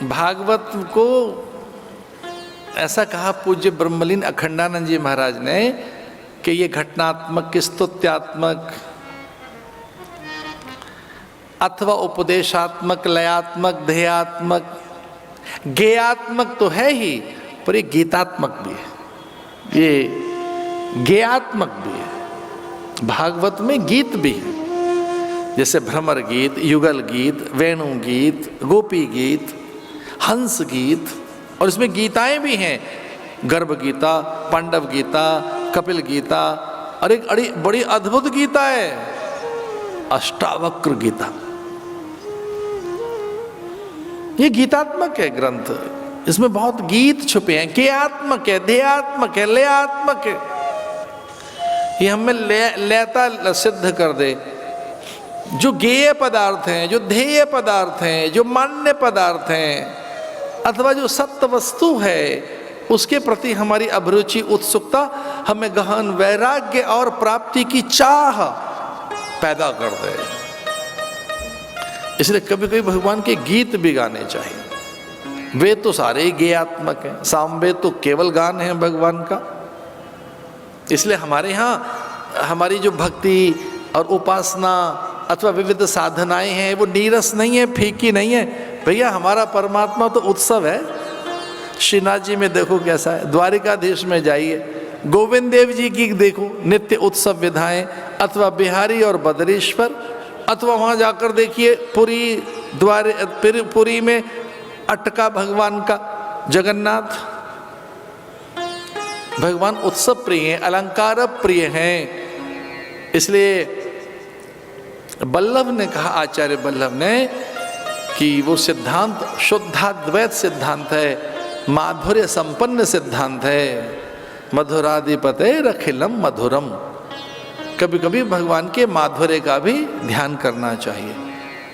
भागवत को ऐसा कहा पूज्य ब्रह्मलीन अखंडानंद जी महाराज ने कि ये घटनात्मक, स्तुत्यात्मक अथवा उपदेशात्मक, लयात्मक, ध्येयात्मक, गेयात्मक तो है ही, पर ये गीतात्मक भी है, ये गेयात्मक भी है। भागवत में गीत भी है, जैसे भ्रमर गीत, युगल गीत, वेणु गीत, गोपी गीत, हंस गीत, और इसमें गीताएं भी हैं, गर्भ गीता, पांडव गीता, कपिल गीता, और एक बड़ी अद्भुत गीता है अष्टावक्र गीता। ये गीतात्मक है ग्रंथ, इसमें बहुत गीत छुपे हैं, केयात्मक है, ध्येयात्मक है, लयात्मक है। ये हमें लयता सिद्ध कर दे। जो गेय पदार्थ हैं, जो ध्येय पदार्थ हैं, जो मान्य पदार्थ हैं, अथवा जो सत्य वस्तु है, उसके प्रति हमारी अभिरुचि, उत्सुकता हमें गहन वैराग्य और प्राप्ति की चाह पैदा कर दे। इसलिए कभी कभी भगवान के गीत भी गाने चाहिए। वे तो सारे ही गेयात्मक हैं, सामवेद तो केवल गान है भगवान का। इसलिए हमारे यहाँ हमारी जो भक्ति और उपासना अथवा विविध साधनाएं हैं वो नीरस नहीं है, फीकी नहीं है। भैया हमारा परमात्मा तो उत्सव है। श्रीनाथ जी में देखो कैसा है, द्वारिकाधीश में जाइए, गोविंद देव जी की देखो नित्य उत्सव विधाएं, अथवा बिहारी और बदरीश्वर, अथवा वहाँ जाकर देखिए पुरी में अटका भगवान का जगन्नाथ। भगवान उत्सव प्रिय हैं, अलंकार प्रिय हैं। इसलिए बल्लभ ने कहा, आचार्य बल्लभ ने, कि वो सिद्धांत शुद्धाद्वैत सिद्धांत है, माधुर्य संपन्न सिद्धांत है। मधुराधिपते रखिलम मधुरम। कभी कभी भगवान के माधुर्य का भी ध्यान करना चाहिए,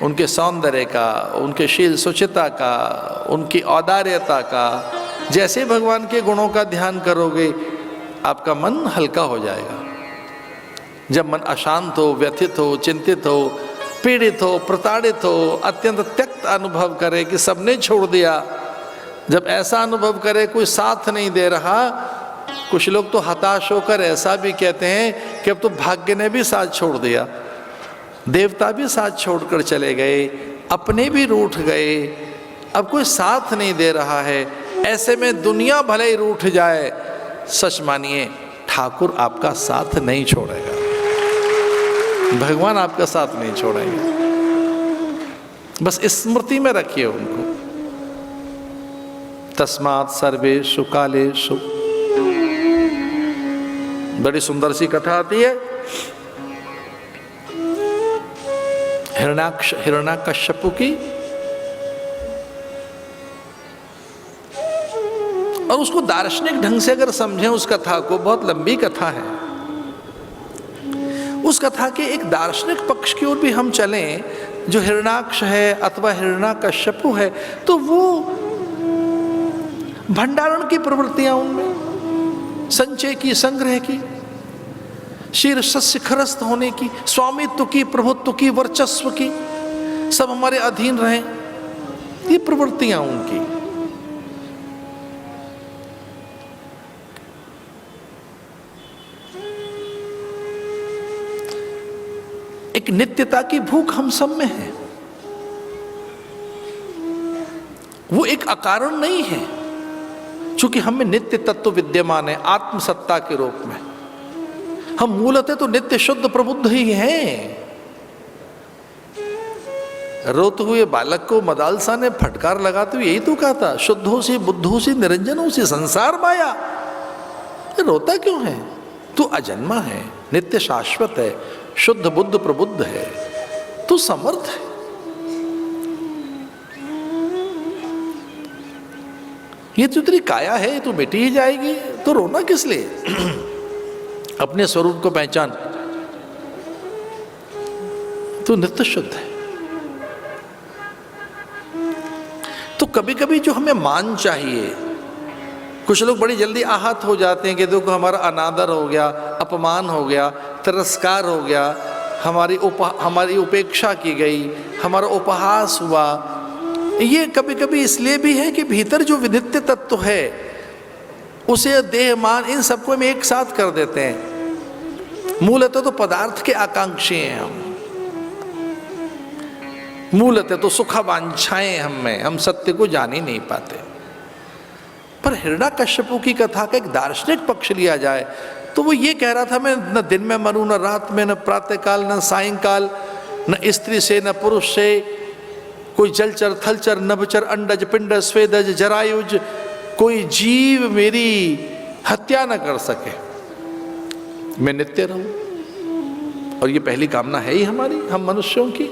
उनके सौंदर्य का, उनके शील सुचिता का, उनकी औदार्यता का। जैसे भगवान के गुणों का ध्यान करोगे आपका मन हल्का हो जाएगा। जब मन अशांत हो, व्यथित हो, चिंतित हो, पीड़ित हो, प्रताड़ित हो, अत्यंत त्यक्त अनुभव करे कि सबने छोड़ दिया, जब ऐसा अनुभव करे कोई साथ नहीं दे रहा, कुछ लोग तो हताश होकर ऐसा भी कहते हैं कि अब तो भाग्य ने भी साथ छोड़ दिया, देवता भी साथ छोड़कर चले गए, अपने भी रूठ गए, अब कोई साथ नहीं दे रहा है। ऐसे में दुनिया भले ही रूठ जाए, सच मानिए ठाकुर आपका साथ नहीं छोड़ेगा, भगवान आपका साथ नहीं छोड़ेंगे। बस स्मृति में रखिए उनको। तस्मात् सर्वेषु कालेषु। बड़ी सुंदर सी कथा आती है, हिरण्याकश्यपु की, और उसको दार्शनिक ढंग से अगर समझें उस कथा को, बहुत लंबी कथा है, उस कथा के एक दार्शनिक पक्ष की ओर भी हम चलें, जो हिरण्याक्ष है अथवा हिरण्याकश्यपु है, तो वो भंडारण की प्रवृत्तियां उनमें, संचय की, संग्रह की, शीर्ष शिखरस्थ होने की, स्वामित्व की, प्रभुत्व की, वर्चस्व की, सब हमारे अधीन रहें, ये प्रवृत्तियां उनकी। एक नित्यता की भूख हम सब में है, वो एक अकारण नहीं है, चूंकि हमें नित्य तत्व विद्यमान है आत्मसत्ता के रूप में। हम मूलतः तो नित्य शुद्ध प्रबुद्ध ही हैं। रोते हुए बालक को मदालसा ने फटकार लगाते हुए यही तो कहा था, शुद्धो से बुद्धो से निरंजनों से संसार माया। रोता क्यों है? तू अजन्मा है, नित्य शाश्वत है, शुद्ध बुद्ध प्रबुद्ध है, तू समर्थ है। ये तो तेरी काया है, तू मिटी ही जाएगी, तो रोना किस लिए? अपने स्वरूप को पहचान, तू नित्य शुद्ध है। तो कभी कभी जो हमें मान चाहिए, कुछ लोग बड़ी जल्दी आहत हो जाते हैं कि देखो हमारा अनादर हो गया, अपमान हो गया, तिरस्कार हो गया, हमारी उपेक्षा की गई, हमारा उपहास हुआ, ये कभी कभी इसलिए भी है कि भीतर जो विदित्य तत्व है उसे देह मान इन सबको हम एक साथ कर देते हैं। मूलतः तो पदार्थ के आकांक्षी हैं हम, मूलतः तो सुखावांछाएं हम सत्य को जान ही नहीं पाते। पर हिरण्याकश्यपु की कथा का एक दार्शनिक पक्ष लिया जाए तो वो ये कह रहा था, मैं न दिन में मरूं, न रात में, न प्रातःकाल, न सायंकाल, न स्त्री से, न पुरुष से, कोई जलचर, थलचर, नभचर, अंडज, पिंडज, स्वेदज, जरायुज, कोई जीव मेरी हत्या न कर सके, मैं नित्य रहूं। और ये पहली कामना है ही हमारी, हम मनुष्यों की।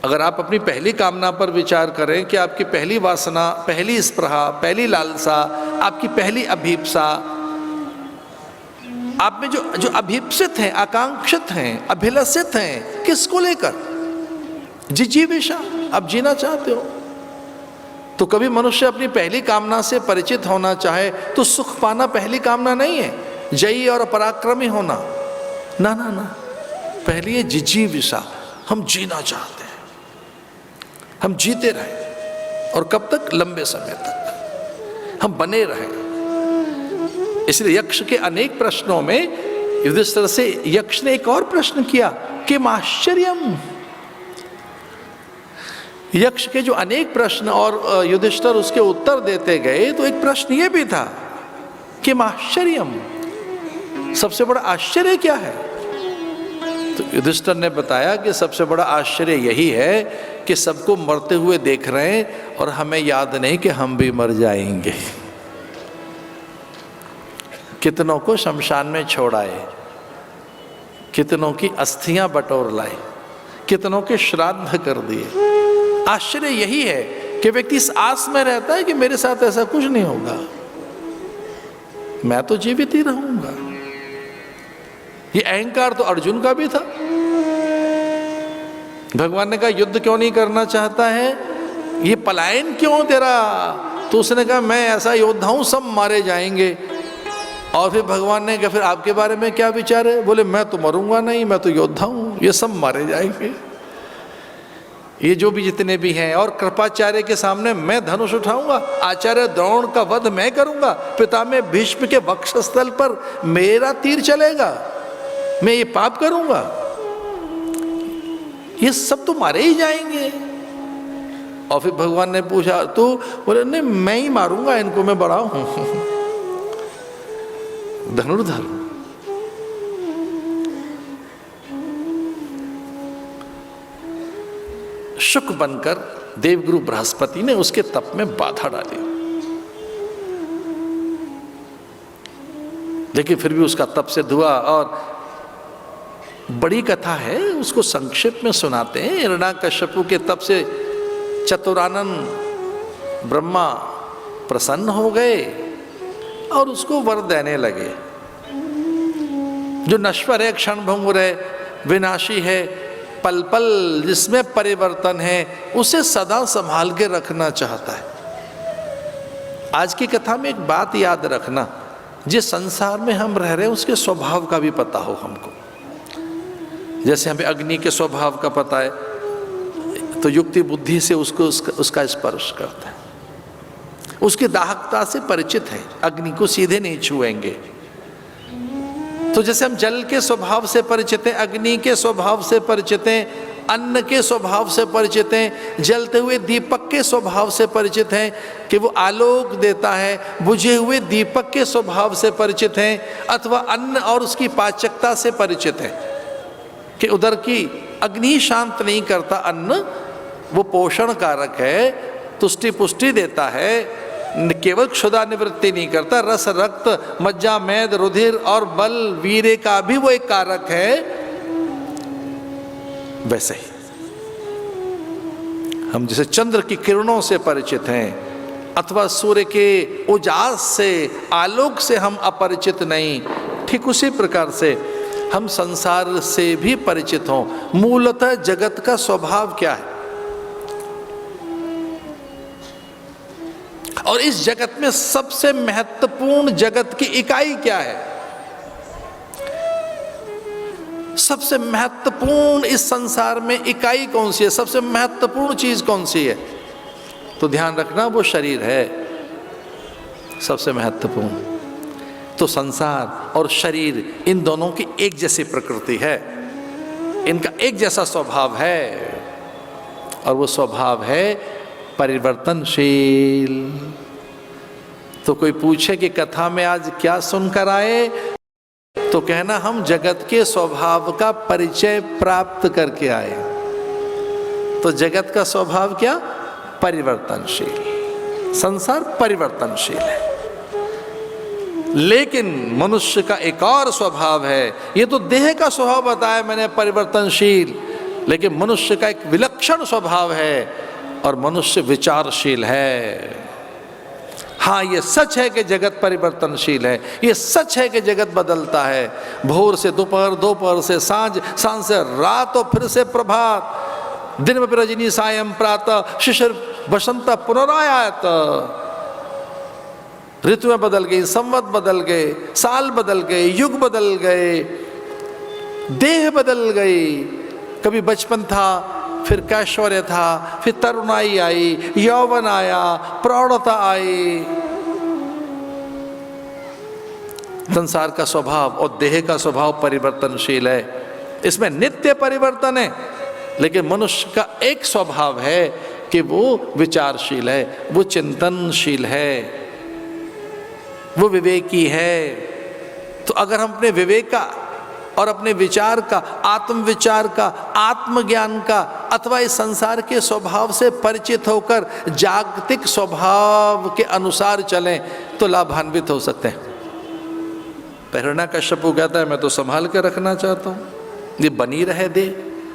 अगर आप अपनी पहली कामना पर विचार करें कि आपकी पहली वासना, पहली स्पृहा, पहली लालसा, आपकी पहली अभीप्सा, आप में जो अभीप्सित हैं, आकांक्षित हैं, अभिलषित हैं, किसको लेकर? जिजीविषा, आप जीना चाहते हो। तो कभी मनुष्य अपनी पहली कामना से परिचित होना चाहे तो सुख पाना पहली कामना नहीं है, जयी और पराक्रमी होना, ना ना ना, पहली है जिजीविषा, हम जीना चाहते हैं, हम जीते रहें। और कब तक? लंबे समय तक हम बने रहें। इसलिए यक्ष के अनेक प्रश्नों में युधिष्ठिर से यक्ष ने एक और प्रश्न किया कि आश्चर्यम। यक्ष के जो अनेक प्रश्न और युधिष्ठिर उसके उत्तर देते गए तो एक प्रश्न ये भी था कि आश्चर्यम, सबसे बड़ा आश्चर्य क्या है? तो युधिष्ठिर ने बताया कि सबसे बड़ा आश्चर्य यही है कि सबको मरते हुए देख रहे हैं और हमें याद नहीं कि हम भी मर जाएंगे। कितनों को शमशान में छोड़ आए, कितनों की अस्थियां बटोर लाए, कितनों के श्राद्ध कर दिए। आश्चर्य यही है कि व्यक्ति इस आस में रहता है कि मेरे साथ ऐसा कुछ नहीं होगा, मैं तो जीवित ही रहूंगा। ये अहंकार तो अर्जुन का भी था। भगवान ने कहा युद्ध क्यों नहीं करना चाहता है, ये पलायन क्यों तेरा? तो उसने कहा मैं ऐसा योद्धा हूं, सब मारे जाएंगे। और फिर भगवान ने कहा फिर आपके बारे में क्या विचार है? बोले मैं तो मरूंगा नहीं, मैं तो योद्धा हूं, ये सब मारे जाएंगे, ये जो भी जितने भी हैं। और कृपाचार्य के सामने मैं धनुष उठाऊंगा, आचार्य द्रोण का वध मैं करूंगा, पितामह भीष्म के वक्षस्थल पर मेरा तीर चलेगा, मैं ये पाप करूंगा, ये सब तो मारे ही जाएंगे। और फिर भगवान ने पूछा तो बोले नहीं मैं ही मारूंगा इनको, मैं बड़ा हूं, धनुर्धर। शुक बनकर देवगुरु बृहस्पति ने उसके तप में बाधा डाली, लेकिन फिर भी उसका तप सिद्ध हुआ। और बड़ी कथा है, उसको संक्षेप में सुनाते हैं। हिरण्याकश्यपु के तप से चतुरानन ब्रह्मा प्रसन्न हो गए और उसको वर देने लगे। जो नश्वर है, क्षणभंगुर है, विनाशी है, पल पल जिसमें परिवर्तन है, उसे सदा संभाल के रखना चाहता है। आज की कथा में एक बात याद रखना, जिस संसार में हम रह रहे हैं उसके स्वभाव का भी पता हो हमको। जैसे हमें अग्नि के स्वभाव का पता है तो युक्ति बुद्धि से उसका स्पर्श करता है, उसकी दाहकता से परिचित है, अग्नि को सीधे नहीं छुएंगे। तो जैसे हम जल के स्वभाव से परिचित हैं, अग्नि के स्वभाव से परिचित हैं, अन्न के स्वभाव से परिचित हैं, जलते हुए दीपक के स्वभाव से परिचित हैं कि वो आलोक देता है, बुझे हुए दीपक के स्वभाव से परिचित हैं, अथवा अन्न और उसकी पाचकता से परिचित हैं कि उधर की अग्नि शांत नहीं करता, अन्न वो पोषण कारक है, तुष्टि पुष्टि देता है, केवल क्षुधा निवृत्ति नहीं करता, रस रक्त मज्जा मेद रुधिर और बल वीर्य का भी वो एक कारक है। वैसे ही हम जैसे चंद्र की किरणों से परिचित हैं अथवा सूर्य के उजास से, आलोक से हम अपरिचित नहीं, ठीक उसी प्रकार से हम संसार से भी परिचित हों। मूलतः जगत का स्वभाव क्या है और इस जगत में सबसे महत्वपूर्ण जगत की इकाई क्या है, सबसे महत्वपूर्ण इस संसार में इकाई कौन सी है, सबसे महत्वपूर्ण चीज कौन सी है? तो ध्यान रखना वो शरीर है सबसे महत्वपूर्ण। तो संसार और शरीर इन दोनों की एक जैसी प्रकृति है, इनका एक जैसा स्वभाव है, और वो स्वभाव है परिवर्तनशील। तो कोई पूछे कि कथा में आज क्या सुनकर आए, तो कहना हम जगत के स्वभाव का परिचय प्राप्त करके आए। तो जगत का स्वभाव क्या? परिवर्तनशील। संसार परिवर्तनशील है, लेकिन मनुष्य का एक और स्वभाव है। ये तो देह का स्वभाव बताया मैंने परिवर्तनशील, लेकिन मनुष्य का एक विलक्षण स्वभाव है, और मनुष्य विचारशील है। हाँ, ये सच है कि जगत परिवर्तनशील है, ये सच है कि जगत बदलता है। भोर से दोपहर, दोपहर से सांझ, सांझ से रात, और फिर से प्रभात। दिन में रजनी सायं प्रातः, शिशिर बसंत पुनरायात। ऋतुएं बदल गई, संवत बदल गए, साल बदल गए, युग बदल गए, देह बदल गई। कभी बचपन था, फिर कैशोर्य था, फिर तरुणाई आई, यौवन आया, प्रौढ़ता आई। संसार का स्वभाव और देह का स्वभाव परिवर्तनशील है, इसमें नित्य परिवर्तन है। लेकिन मनुष्य का एक स्वभाव है कि वो विचारशील है, वो चिंतनशील है, वो विवेकी है। तो अगर हम अपने विवेक का और अपने विचार का, आत्मविचार का, आत्मज्ञान का, अथवा इस संसार के स्वभाव से परिचित होकर जागतिक स्वभाव के अनुसार चलें, तो लाभान्वित हो सकते हैं। हिरण्यकश्यप कहता है मैं तो संभाल के रखना चाहता हूँ, ये बनी रहे देह,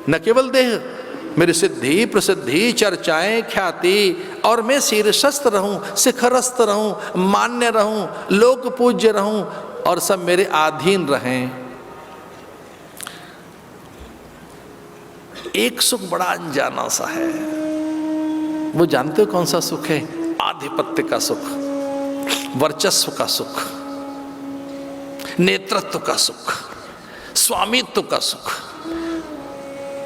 न केवल देह, मेरी सिद्धि प्रसिद्धि चर्चाएं ख्याति, और मैं शीर्षस्थ रहूं, शिखरस्थ रहूं, मान्य रहूं, लोक पूज्य रहूं, और सब मेरे अधीन रहें। एक सुख बड़ा अनजाना सा है, वो जानते हो कौन सा सुख है? आधिपत्य का सुख, वर्चस्व का सुख, नेतृत्व का सुख, स्वामित्व का सुख।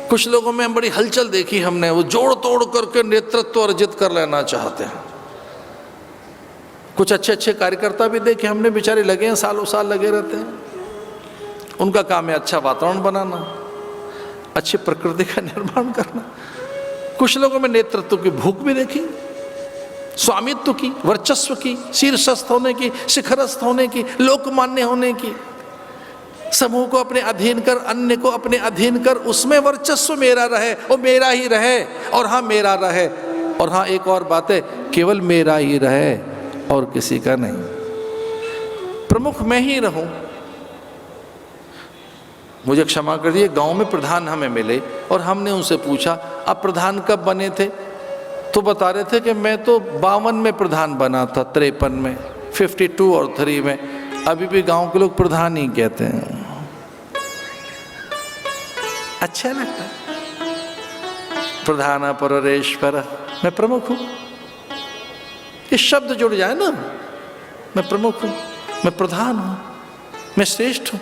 कुछ लोगों में बड़ी हलचल देखी हमने, वो जोड़ तोड़ करके नेतृत्व अर्जित कर लेना चाहते हैं। कुछ अच्छे अच्छे कार्यकर्ता भी देखे हमने, बेचारे लगे हैं, सालों साल लगे रहते हैं। उनका काम है अच्छा वातावरण बनाना, अच्छी प्रकृति का निर्माण करना। कुछ लोगों में नेतृत्व की भूख भी देखी, स्वामित्व की, वर्चस्व की, शीर्षस्थ होने की, शिखरस्थ होने की, लोकमान्य होने की, समूह को अपने अधीन कर, अन्य को अपने अधीन कर, उसमें वर्चस्व मेरा रहे, वो मेरा ही रहे, और हाँ मेरा रहे, और हाँ एक और बात है, केवल मेरा ही रहे और किसी का नहीं, प्रमुख मैं ही रहूं। मुझे क्षमा कर दिए, गांव में प्रधान हमें मिले और हमने उनसे पूछा आप प्रधान कब बने थे, तो बता रहे थे कि मैं तो 52 में प्रधान बना था, 53 में, 52 और 3 में। अभी भी गांव के लोग प्रधान ही कहते हैं, अच्छा लगता है। प्रधान परेश्वर, मैं प्रमुख हूं, ये शब्द जुड़ जाए ना, मैं प्रमुख हूं, मैं प्रधान हूं, मैं श्रेष्ठ हूं,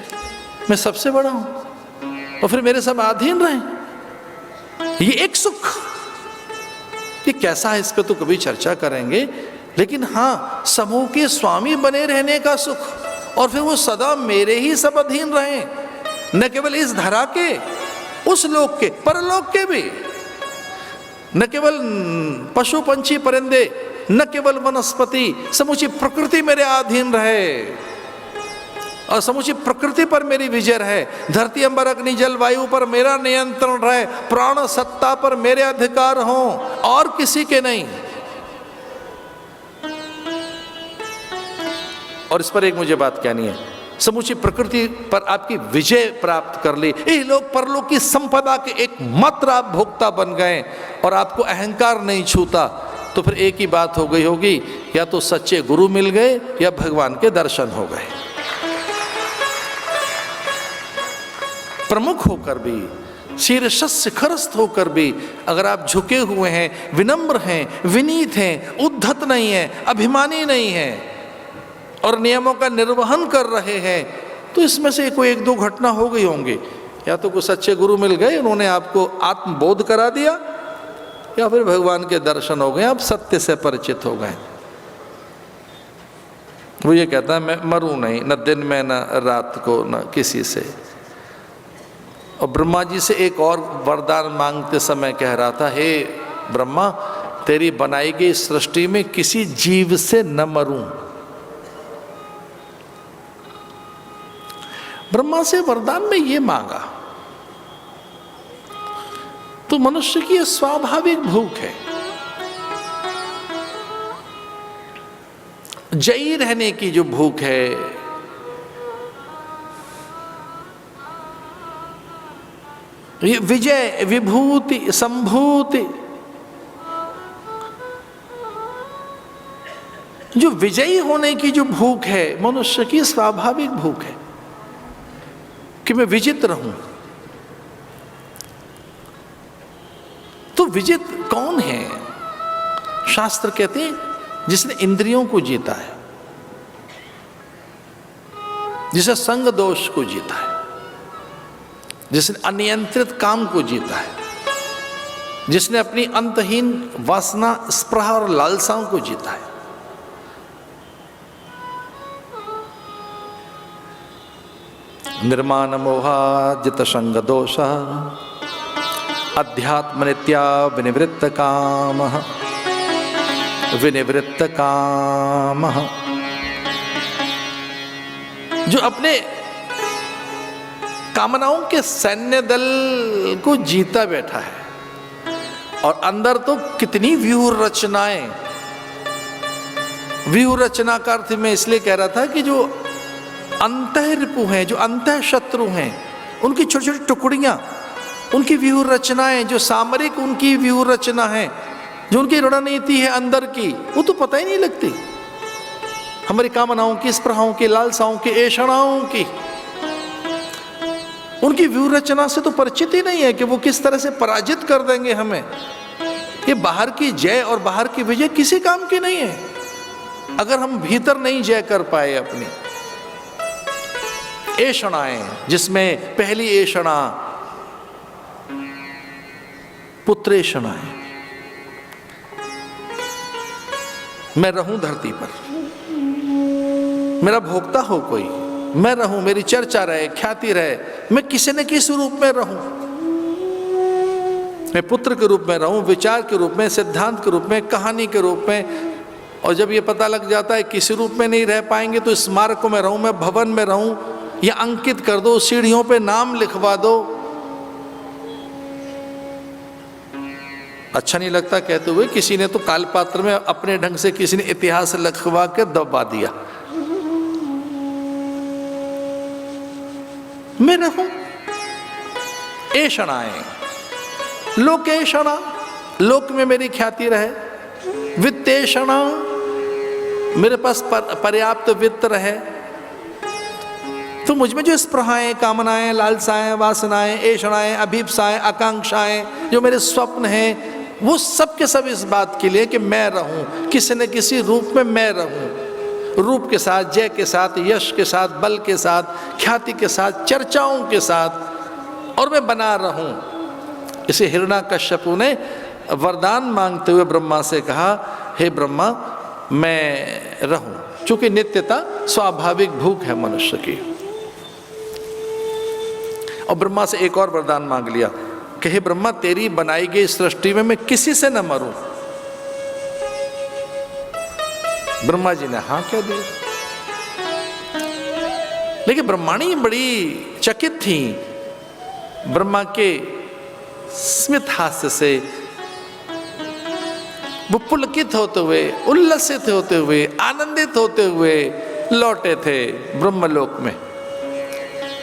मैं सबसे बड़ा हूं, और फिर मेरे सब अधीन रहे। ये एक सुख, ये कैसा है इस पे तो कभी चर्चा करेंगे। लेकिन हाँ, समूह के स्वामी बने रहने का सुख, और फिर वो सदा मेरे ही सब अधीन रहे, न केवल इस धरा के, उस लोक के, परलोक के भी, न केवल पशु पंछी परिंदे, न केवल वनस्पति, समूची प्रकृति मेरे अधीन रहे, और समूची प्रकृति पर मेरी विजय रहे। धरती अंबर अग्नि जल वायु पर मेरा नियंत्रण रहे, प्राण सत्ता पर मेरे अधिकार हों और किसी के नहीं। और इस पर एक मुझे बात कहनी है, समूची प्रकृति पर आपकी विजय प्राप्त कर ली, ये लोग परलोक की संपदा के एक मात्र आप भोक्ता बन गए, और आपको अहंकार नहीं छूता, तो फिर एक ही बात हो गई होगी, या तो सच्चे गुरु मिल गए या भगवान के दर्शन हो गए। प्रमुख होकर भी, शीर्षस्थ शिखरस्थ होकर भी, अगर आप झुके हुए हैं, विनम्र हैं, विनीत हैं, उद्धत नहीं हैं, अभिमानी नहीं हैं, और नियमों का निर्वहन कर रहे हैं, तो इसमें से कोई एक दो घटना हो गई होंगी। या तो कोई सच्चे गुरु मिल गए, उन्होंने आपको आत्मबोध करा दिया, या फिर भगवान के दर्शन हो गए, अब सत्य से परिचित हो गए। वो ये कहता है मैं मरूं नहीं, न दिन में न रात को, न किसी से। और ब्रह्मा जी से एक और वरदान मांगते समय कह रहा था, हे ब्रह्मा, तेरी बनाई गई सृष्टि में किसी जीव से न मरूं। ब्रह्मा से वरदान में ये मांगा। तो मनुष्य की ये स्वाभाविक भूख है, जयी रहने की जो भूख है, ये विजय, विभूति, संभूति, जो विजयी होने की जो भूख है मनुष्य की स्वाभाविक भूख है कि मैं विजित रहूं। तो विजित कौन है? शास्त्र कहते हैं जिसने इंद्रियों को जीता है, जिसने संग दोष को जीता है, जिसने अनियंत्रित काम को जीता है, जिसने अपनी अंतहीन वासना, स्पृहा और लालसाओं को जीता है। निर्माण मोहा जित संग दोष अध्यात्म नित्या विनिवृत्त काम, विनिवृत्त काम, जो अपने कामनाओं के सैन्य दल को जीता बैठा है। और अंदर तो कितनी व्यूह रचनाएं, व्यूह रचना का अर्थ मैं इसलिए कह रहा था कि जो अंतः रिपु हैं, जो अंतः शत्रु हैं, उनकी छोटी छोटी टुकड़ियां, उनकी व्यूह रचनाएं, जो सामरिक उनकी व्यूह रचना है, जो उनकी रणनीति है अंदर की, वो तो पता ही नहीं लगती। हमारी कामनाओं की, स्पृहाओं की, लालसाओं की, ऐषणाओं की, उनकी व्यूह रचना से तो परिचित ही नहीं है कि वो किस तरह से पराजित कर देंगे हमें। ये बाहर की जय और बाहर की विजय किसी काम की नहीं है अगर हम भीतर नहीं जय कर पाए अपनी ऐषणाएं, जिसमें पहली ऐषणा पुत्रेषणा है। मैं रहूं धरती पर, मेरा भोक्ता हो कोई, मैं रहूं, मेरी चर्चा रहे, ख्याति रहे, मैं किसी न किसी रूप में रहूं, मैं पुत्र के रूप में रहूं, विचार के रूप में, सिद्धांत के रूप में, कहानी के रूप में। और जब ये पता लग जाता है किसी रूप में नहीं रह पाएंगे तो स्मारकों में रहूं, मैं भवन में रहूं, या अंकित कर दो, सीढ़ियों पे नाम लिखवा दो। अच्छा नहीं लगता कहते हुए, किसी ने तो कालपात्र में अपने ढंग से किसी ने इतिहास लिखवा के दबा दिया। मैं रहूं ऐषणाएं, लोकेषणा, लोक में मेरी ख्याति रहे, वित्तेषणा, मेरे पास पर्याप्त वित्त रहे, तो मुझ में जो स्पृहाएं, कामनाएं, लालसाएं, वासनाएं, ऐषणाएं, अभीप्साएं, आकांक्षाएं, जो मेरे स्वप्न हैं, वो सब के सब इस बात के लिए कि मैं रहूं, किसी न किसी रूप में मैं रहूं, रूप के साथ, जय के साथ, यश के साथ, बल के साथ, ख्याति के साथ, चर्चाओं के साथ, और मैं बना रहूं। इसे हिरण्याकश्यपु ने वरदान मांगते हुए ब्रह्मा से कहा, हे ब्रह्मा, मैं रहूं, चूंकि नित्यता स्वाभाविक भूख है मनुष्य की। और ब्रह्मा से एक और वरदान मांग लिया कि हे ब्रह्मा, तेरी बनाई गई सृष्टि में मैं किसी से न मरूं। ब्रह्मा जी ने हाँ कह दिया। लेकिन ब्रह्माणी बड़ी चकित थी ब्रह्मा के स्मित हास्य से। वो पुलकित होते हुए, उल्लसित होते हुए, आनंदित होते हुए लौटे थे ब्रह्मलोक में।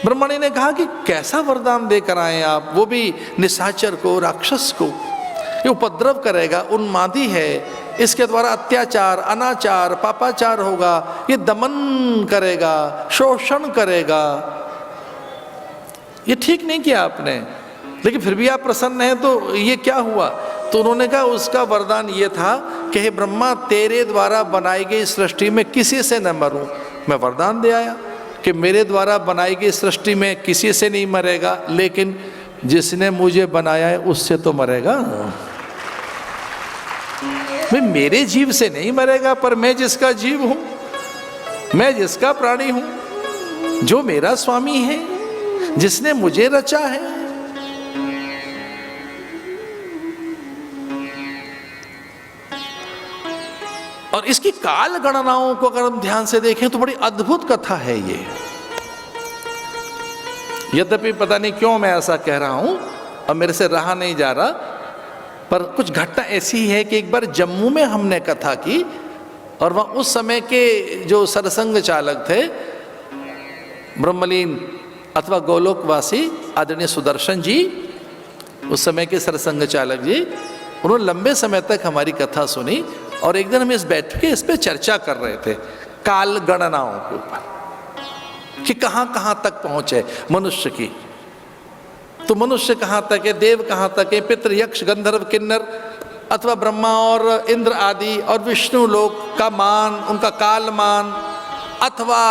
ब्रह्मणी ने कहा कि कैसा वरदान देकर आए आप, वो भी निशाचर को, राक्षस को। ये उपद्रव करेगा, उन्मादी है, इसके द्वारा अत्याचार, अनाचार, पापाचार होगा, ये दमन करेगा, शोषण करेगा। ये ठीक नहीं किया आपने, लेकिन फिर भी आप प्रसन्न हैं, तो ये क्या हुआ? तो उन्होंने कहा उसका वरदान ये था कि हे ब्रह्मा, तेरे द्वारा बनाई गई सृष्टि में किसी से न मरूं। मैं वरदान दे आया कि मेरे द्वारा बनाई गई सृष्टि में किसी से नहीं मरेगा, लेकिन जिसने मुझे बनाया है उससे तो मरेगा। भाई मेरे जीव से नहीं मरेगा, पर मैं जिसका जीव हूं, मैं जिसका प्राणी हूं, जो मेरा स्वामी है, जिसने मुझे रचा है। और इसकी काल गणनाओं को अगर हम ध्यान से देखें तो बड़ी अद्भुत कथा है ये। यद्यपि पता नहीं क्यों मैं ऐसा कह रहा हूं और मेरे से रहा नहीं जा रहा, पर कुछ घटना ऐसी है कि एक बार जम्मू में हमने कथा की और वहाँ उस समय के जो सरसंग चालक थे, ब्रह्मलीन अथवा गोलोकवासी आदरणीय सुदर्शन जी, उस समय के सरसंग चालक जी, उन्होंने लंबे समय तक हमारी कथा सुनी और एक दिन हम बैठ के इस पे चर्चा कर रहे थे काल गणनाओं के ऊपर कि कहाँ कहाँ तक पहुँचे मनुष्य की। तो मनुष्य कहाँ तक है, देव कहाँ तक है, पितृ यक्ष गंधर्व किन्नर अथवा ब्रह्मा और इंद्र आदि और विष्णु लोक का मान, उनका काल मान, अथवा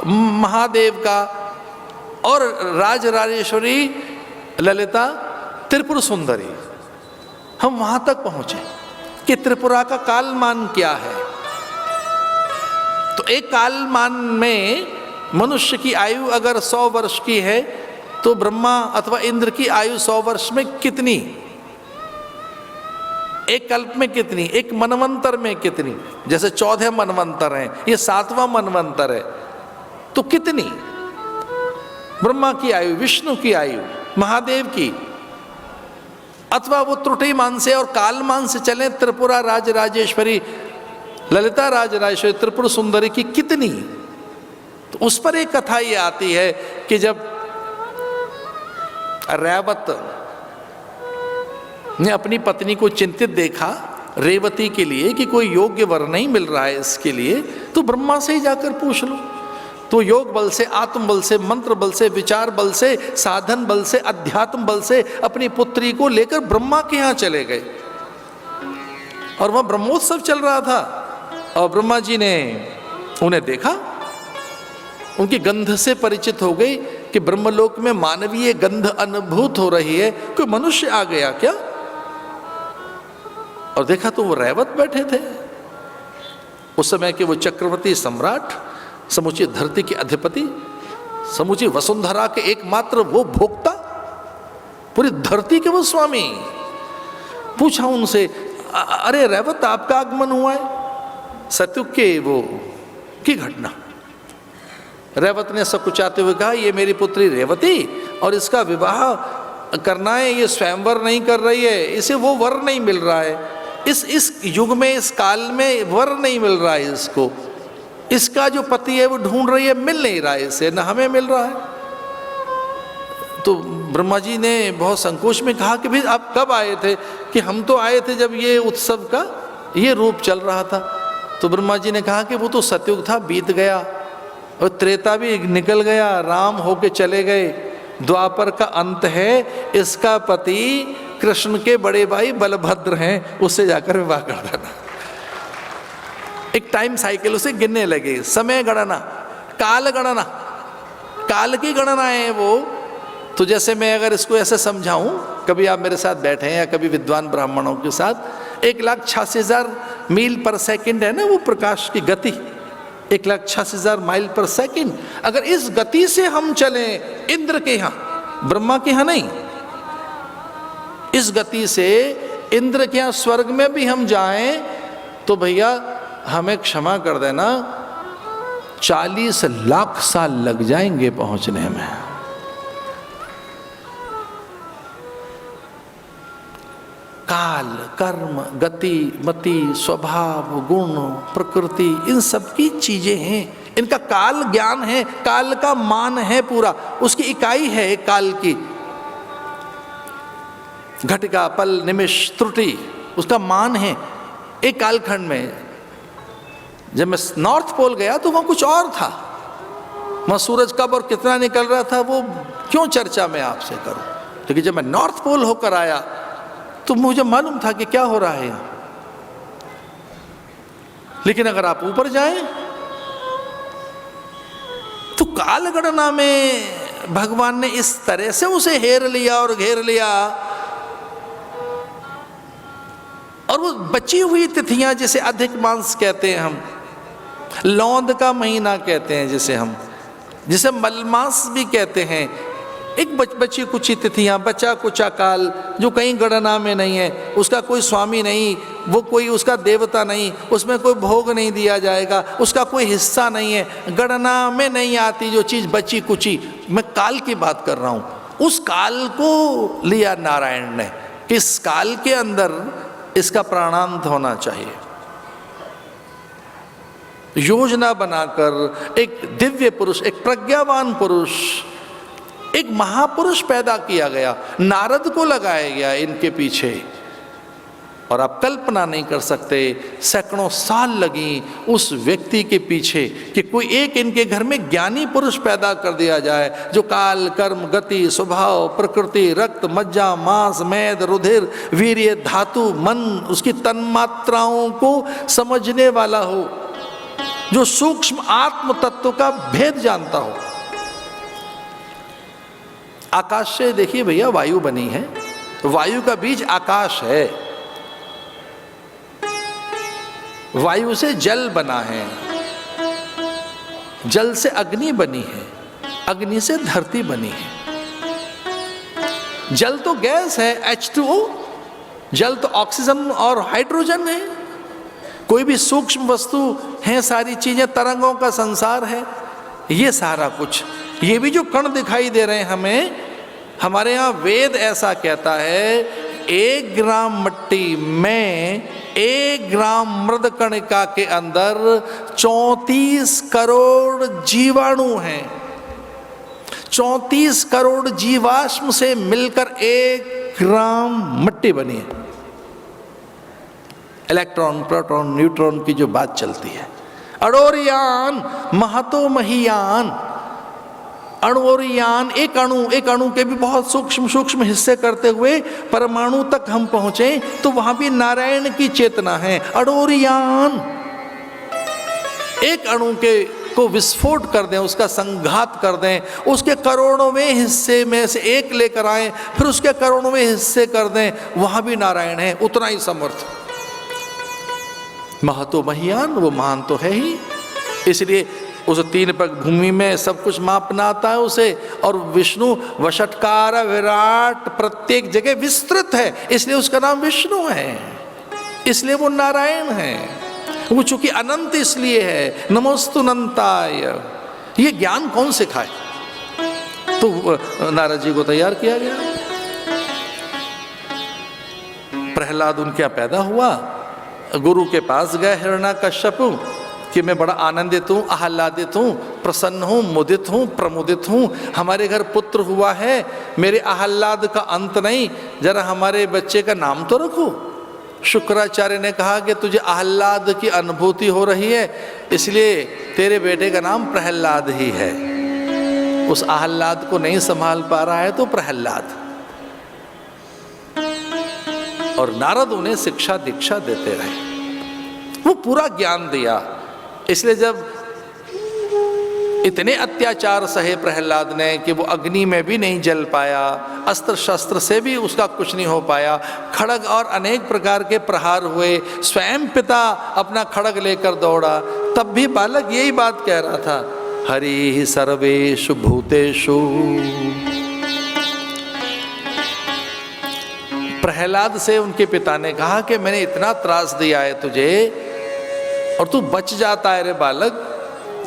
महादेव का, और राज राजेश्वरी ललिता त्रिपुर सुंदरी, हम वहां तक पहुंचे कि त्रिपुरा का कालमान क्या है। तो एक कालमान में मनुष्य की आयु अगर 100 वर्ष की है तो ब्रह्मा अथवा इंद्र की आयु 100 वर्ष में कितनी, एक कल्प में कितनी, एक मनवंतर में कितनी। जैसे 14 मनवंतर हैं, ये 7वां मनवंतर है, तो कितनी ब्रह्मा की आयु, विष्णु की आयु, महादेव की, अथवा वो त्रुटि मान से और काल मान से चले त्रिपुरा राज राजेश्वरी ललिता राज राजेश्वरी त्रिपुर सुंदरी की कितनी। तो उस पर एक कथा ये आती है कि जब रैवत ने अपनी पत्नी को चिंतित देखा रेवती के लिए कि कोई योग्य वर नहीं मिल रहा है इसके लिए, तो ब्रह्मा से ही जाकर पूछ लो। तो योग बल से, आत्म बल से, मंत्र बल से, विचार बल से, साधन बल से, अध्यात्म बल से अपनी पुत्री को लेकर ब्रह्मा के यहाँ चले गए और वह ब्रह्मोत्सव चल रहा था। और ब्रह्मा जी ने उन्हें देखा, उनकी गंध से परिचित हो गई कि ब्रह्मलोक में मानवीय गंध अनुभूत हो रही है, कोई मनुष्य आ गया क्या। और देखा तो वो रैवत बैठे थे, उस समय के वो चक्रवर्ती सम्राट, समूची धरती के अधिपति, समूची वसुंधरा के एकमात्र वो भोक्ता, पूरी धरती के वो स्वामी। पूछा उनसे, अरे रैवत आपका आगमन हुआ है, सतयुग के वो की घटना। रैवत ने सकुचाते हुए कहा, ये मेरी पुत्री रेवती और इसका विवाह करना है, ये स्वयंवर नहीं कर रही है, इसे वो वर नहीं मिल रहा है, इस युग में, इस काल में वर नहीं मिल रहा है इसको, इसका जो पति है वो ढूंढ रही है, मिल नहीं रहा है इसे, न हमें मिल रहा है। तो ब्रह्मा जी ने बहुत संकोच में कहा कि भाई आप कब आए थे, कि हम तो आए थे जब ये उत्सव का ये रूप चल रहा था। तो ब्रह्मा जी ने कहा कि वो तो सतयुग था, बीत गया, और त्रेता भी निकल गया, राम होके चले गए, द्वापर का अंत है, इसका पति कृष्ण के बड़े भाई बलभद्र हैं, उससे जाकर विवाह कर देना। एक टाइम साइकिल उसे गिनने लगे, समय गणना, काल गणना, काल की गणना है वो। तो जैसे मैं अगर इसको ऐसे समझाऊं, कभी आप मेरे साथ बैठे हैं या कभी विद्वान ब्राह्मणों के साथ, 1,86,000 मील पर सेकंड है ना वो प्रकाश की गति, 1,86,000 माइल पर सेकंड। अगर इस गति से हम चलें इंद्र के यहाँ, ब्रह्मा के यहाँ नहीं, इस गति से इंद्र के यहाँ स्वर्ग में भी हम जाएं तो भैया हमें क्षमा कर देना, 40 लाख साल लग जाएंगे पहुंचने में। काल, कर्म, गति, मति, स्वभाव, गुण, प्रकृति, इन सब की चीजें हैं, इनका काल ज्ञान है, काल का मान है पूरा, उसकी इकाई है एक काल की, घटिका, पल, निमिष, त्रुटि, उसका मान है एक कालखंड में। जब मैं नॉर्थ पोल गया तो वहाँ कुछ और था, वहाँ सूरज कब और कितना निकल रहा था वो क्यों चर्चा मैं आपसे करूं, क्योंकि जब मैं नॉर्थ पोल होकर आया तो मुझे मालूम था कि क्या हो रहा है यहाँ। लेकिन अगर आप ऊपर जाएं तो काल गणना में भगवान ने इस तरह से उसे हेर लिया और घेर लिया, और वो बची हुई तिथियां, जिसे अधिक मास कहते हैं हम, लौंद का महीना कहते हैं जिसे मलमास भी कहते हैं, एक बची कुछ तिथियां, बचा कुचा काल जो कहीं गणना में नहीं है, उसका कोई स्वामी नहीं, वो कोई उसका देवता नहीं, उसमें कोई भोग नहीं दिया जाएगा, उसका कोई हिस्सा नहीं है, गणना में नहीं आती जो चीज़ बची कुची, मैं काल की बात कर रहा हूँ, उस काल को लिया नारायण ने कि इस काल के अंदर इसका प्राणांत होना चाहिए। योजना बनाकर एक दिव्य पुरुष, एक प्रज्ञावान पुरुष, एक महापुरुष पैदा किया गया, नारद को लगाया गया इनके पीछे। और आप कल्पना नहीं कर सकते, सैकड़ों साल लगी उस व्यक्ति के पीछे कि कोई एक इनके घर में ज्ञानी पुरुष पैदा कर दिया जाए, जो काल, कर्म, गति, स्वभाव, प्रकृति, रक्त, मज्जा, मांस, मेद, रुधिर, वीर्य, धातु, मन, उसकी तन्मात्राओं को समझने वाला हो, जो सूक्ष्म आत्म तत्व का भेद जानता हो। आकाश से देखिए भैया वायु बनी है, वायु का बीज आकाश है, वायु से जल बना है, जल से अग्नि बनी है, अग्नि से धरती बनी है। जल तो गैस है, H2O, जल तो ऑक्सीजन और हाइड्रोजन है। कोई भी सूक्ष्म वस्तु है, सारी चीजें तरंगों का संसार है, ये सारा कुछ, ये भी जो कण दिखाई दे रहे हैं हमें, हमारे यहाँ वेद ऐसा कहता है 1 ग्राम मट्टी में 1 ग्राम मृद कणिका के अंदर 34 करोड़ जीवाणु हैं। 34 करोड़ जीवाश्म से मिलकर 1 ग्राम मट्टी बनी है। इलेक्ट्रॉन, प्रोटॉन, न्यूट्रॉन की जो बात चलती है, अणोरियान महतो महियान, अणुओरियान, एक अणु के भी बहुत सूक्ष्म हिस्से करते हुए परमाणु तक हम पहुंचे तो वहां भी नारायण की चेतना है। अणोरियान, एक अणु के को विस्फोट कर दें, उसका संघात कर दें, उसके करोड़ों हिस्से में से एक लेकर आए, फिर उसके करोड़ों हिस्से कर दें, वहां भी नारायण है, उतना ही समर्थ। महतो महियान, वो महान तो है ही, इसलिए उस 3 पग भूमि में सब कुछ मापना आता है उसे। और विष्णु वषटकार विराट प्रत्येक जगह विस्तृत है, इसलिए उसका नाम विष्णु है, इसलिए वो नारायण है। वो चूंकि अनंत इसलिए है, नमोस्तु अनंताय। ये ज्ञान कौन सिखाए? तो नारद जी को तैयार किया गया। प्रहलाद उनके यहाँ पैदा हुआ, गुरु के पास गए हिरण्यकश्यप कि मैं बड़ा आनंदित हूँ, आह्लादित हूँ, प्रसन्न हूँ, मुदित हूँ, प्रमुदित हूँ, हमारे घर पुत्र हुआ है, मेरे आह्लाद का अंत नहीं, जरा हमारे बच्चे का नाम तो रखो। शुक्राचार्य ने कहा कि तुझे आह्लाद की अनुभूति हो रही है, इसलिए तेरे बेटे का नाम प्रहलाद ही है। उस आह्लाद को नहीं संभाल पा रहा है तो प्रहलाद। और नारद उन्हें शिक्षा दीक्षा देते रहे, वो पूरा ज्ञान दिया। इसलिए जब इतने अत्याचार सहे प्रहलाद ने कि वो अग्नि में भी नहीं जल पाया, अस्त्र शस्त्र से भी उसका कुछ नहीं हो पाया, खड़ग और अनेक प्रकार के प्रहार हुए, स्वयं पिता अपना खड़ग लेकर दौड़ा, तब भी बालक यही बात कह रहा था, हरि सर्वेषु भूतेषु। प्रहलाद से उनके पिता ने कहा कि मैंने इतना त्रास दिया है तुझे और तू बच जाता है रे बालक,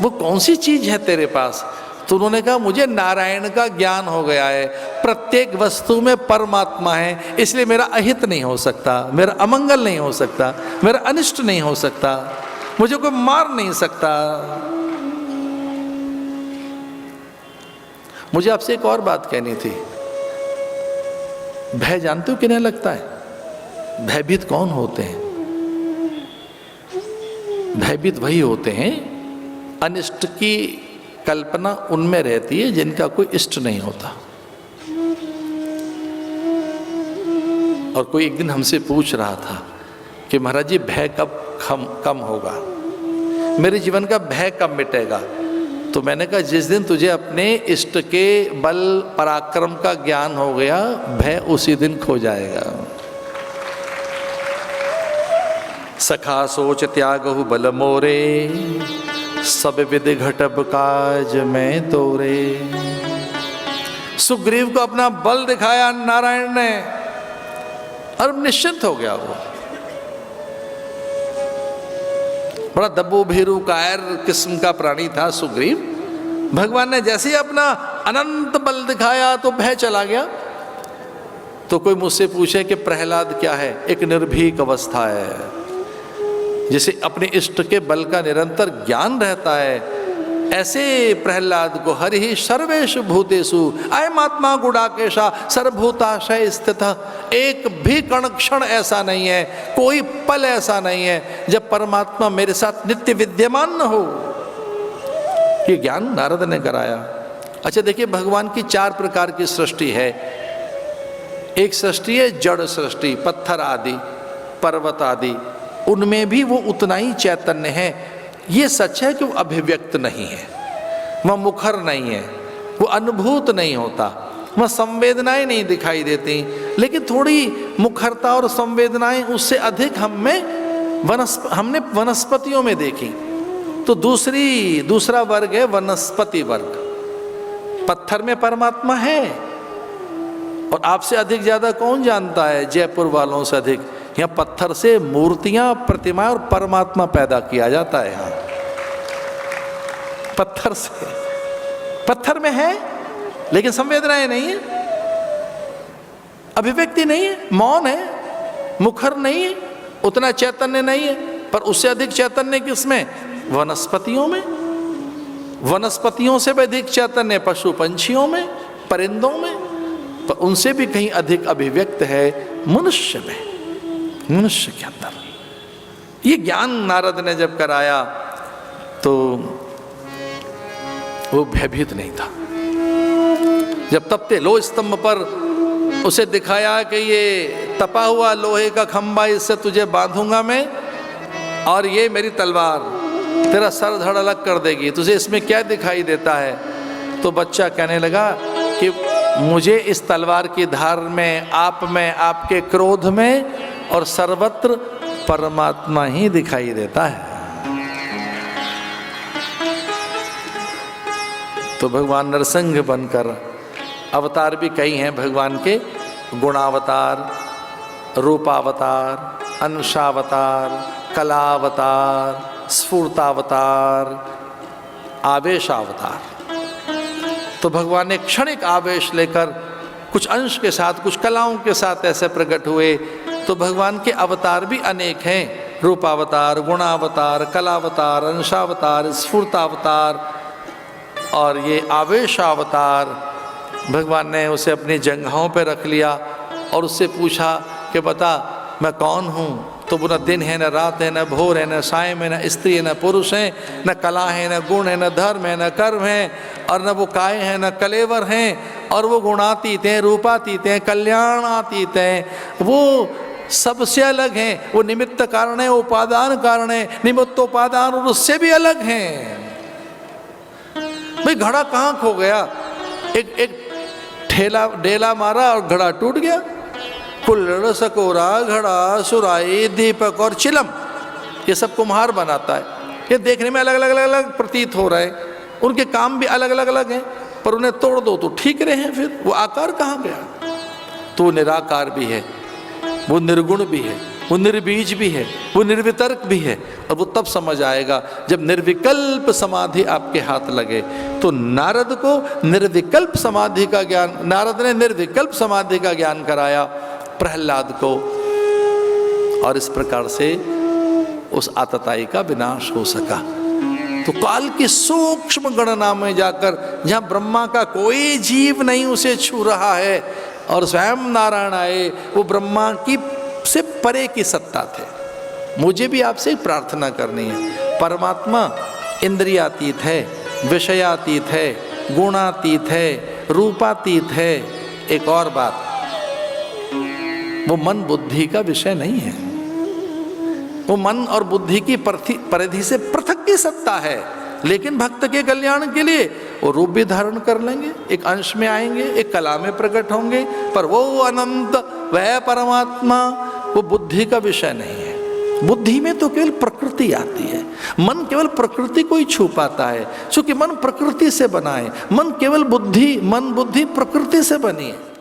वो कौन सी चीज है तेरे पास? तो उन्होंने कहा मुझे नारायण का ज्ञान हो गया है, प्रत्येक वस्तु में परमात्मा है, इसलिए मेरा अहित नहीं हो सकता, मेरा अमंगल नहीं हो सकता, मेरा अनिष्ट नहीं हो सकता, मुझे कोई मार नहीं सकता। मुझे आपसे एक और बात कहनी थी। भय जानते हो किन्हें लगता है? भयभीत कौन होते हैं? भयभीत वही होते हैं, अनिष्ट की कल्पना उनमें रहती है जिनका कोई इष्ट नहीं होता। और कोई एक दिन हमसे पूछ रहा था कि महाराज जी भय कब कम होगा, मेरे जीवन का भय कब मिटेगा? तो मैंने कहा जिस दिन तुझे अपने इष्ट के बल पराक्रम का ज्ञान हो गया, भय उसी दिन खो जाएगा। सखा सोच त्यागहु बल मोरे, सब विद घटब काज में तोरे। सुग्रीव को अपना बल दिखाया नारायण ने और निश्चित हो गया वो। बड़ा दब्बू भीरू कायर किस्म का प्राणी था सुग्रीव। भगवान ने जैसे ही अपना अनंत बल दिखाया तो भय चला गया। तो कोई मुझसे पूछे कि प्रहलाद क्या है? एक निर्भीक अवस्था है, जिसे अपने इष्ट के बल का निरंतर ज्ञान रहता है। ऐसे प्रहलाद को हरि ही सर्वेषु भूतेषु अयमात्मा गुडाकेशा सर्वभूताशय स्थित। एक भी कण क्षण ऐसा नहीं है, कोई पल ऐसा नहीं है जब परमात्मा मेरे साथ नित्य विद्यमान न हो। ये ज्ञान नारद ने कराया। अच्छा देखिए, भगवान की 4 प्रकार की सृष्टि है। एक सृष्टि है जड़ सृष्टि, पत्थर आदि, पर्वत आदि, उनमें भी वो उतना ही चैतन्य है। ये सच है कि वो अभिव्यक्त नहीं है, वह मुखर नहीं है, वो अनुभूत नहीं होता, वह संवेदनाएं नहीं दिखाई देती, लेकिन थोड़ी मुखरता और संवेदनाएं उससे अधिक हमने वनस्पतियों में देखी। तो दूसरा वर्ग है वनस्पति वर्ग। पत्थर में परमात्मा है, और आपसे अधिक ज्यादा कौन जानता है? जयपुर वालों से अधिक। यहाँ पत्थर से मूर्तियां, प्रतिमाएं और परमात्मा पैदा किया जाता है। यहाँ पत्थर से, पत्थर में है लेकिन संवेदनाएं नहीं है, अभिव्यक्ति नहीं है, मौन है, मुखर नहीं है, उतना चैतन्य नहीं है। पर उससे अधिक चैतन्य किसमें? वनस्पतियों में। वनस्पतियों से भी अधिक चैतन्य पशु पंछियों में, परिंदों में, पर उनसे भी कहीं अधिक अभिव्यक्त है मनुष्य में, मनुष्य के अंदर। ये ज्ञान नारद ने जब कराया तो वो भयभीत नहीं था। जब तपते लोह स्तंभ पर उसे दिखाया कि ये तपा हुआ लोहे का खंबा, इससे तुझे बांधूंगा मैं, और ये मेरी तलवार तेरा सर धड़ अलग कर देगी, तुझे इसमें क्या दिखाई देता है? तो बच्चा कहने लगा कि मुझे इस तलवार की धार में, आप में, आपके क्रोध में और सर्वत्र परमात्मा ही दिखाई देता है। तो भगवान नरसिंह बनकर अवतार भी कई हैं भगवान के, गुणावतार, रूपावतार, अंशावतार, कलावतार, स्फूर्तावतार, आवेशावतार। तो भगवान ने क्षणिक आवेश लेकर कुछ अंश के साथ, कुछ कलाओं के साथ ऐसे प्रकट हुए। तो भगवान के अवतार भी अनेक हैं, रूपावतार, गुणावतार, कलावतार, अंशावतार, स्फूर्तावतार और ये आवेशावतार। भगवान ने उसे अपनी जंघाओं पर रख लिया और उससे पूछा कि बता मैं कौन हूँ? तो वो न दिन है, न रात है, न भोर है, न सायं है, न स्त्री है, न पुरुष है, न कला है, न गुण है, न धर्म है, न कर्म है, और न वो काय है, न कलेवर हैं, और वो गुणातीत हैं, रूपातीत हैं, कल्याणातीत हैं। वो सबसे अलग हैं। वो निमित्त कारण है, उपादान कारण है, निमित्तोपादान और उससे भी अलग हैं। भाई घड़ा कहाँ खो गया? एक ढेला मारा और घड़ा टूट गया। कुल्हड़, सकोरा, घड़ा, सुराही, दीपक और चिलम, ये सब कुम्हार बनाता है। ये देखने में अलग अलग प्रतीत हो रहे हैं, उनके काम भी अलग अलग हैं, पर उन्हें तोड़ दो तो ठीक रहे हैं। फिर वो आकार कहाँ गया? तो वो निराकार भी है, वो निर्गुण भी है, वो निर्बीज भी है, वो निर्वितर्क भी है। और वो तब समझ आएगा जब निर्विकल्प समाधि आपके हाथ लगे। तो नारद को निर्विकल्प समाधि का ज्ञान, नारद ने निर्विकल्प समाधि का ज्ञान कराया प्रहलाद को, और इस प्रकार से उस आतताई का विनाश हो सका। तो काल की सूक्ष्म गणना में जाकर, जहाँ ब्रह्मा का कोई जीव नहीं उसे छू रहा है, और स्वयं नारायण आए, वो ब्रह्मा की से परे की सत्ता थे। मुझे भी आपसे एक प्रार्थना करनी है। परमात्मा इंद्रियातीत है, विषयातीत है, गुणातीत है, रूपातीत है। एक और बात, वो मन बुद्धि का विषय नहीं है। वो मन और बुद्धि की परिधि से पृथक की सत्ता है, लेकिन भक्त के कल्याण के लिए वो रूप भी धारण कर लेंगे, एक अंश में आएंगे, एक कला में प्रकट होंगे, पर वो अनंत, वह परमात्मा, वो बुद्धि का विषय नहीं है। बुद्धि में तो केवल प्रकृति आती है, मन केवल प्रकृति को ही छू पाता है, क्योंकि मन प्रकृति से बना है। मन केवल बुद्धि, मन बुद्धि प्रकृति से बनी है।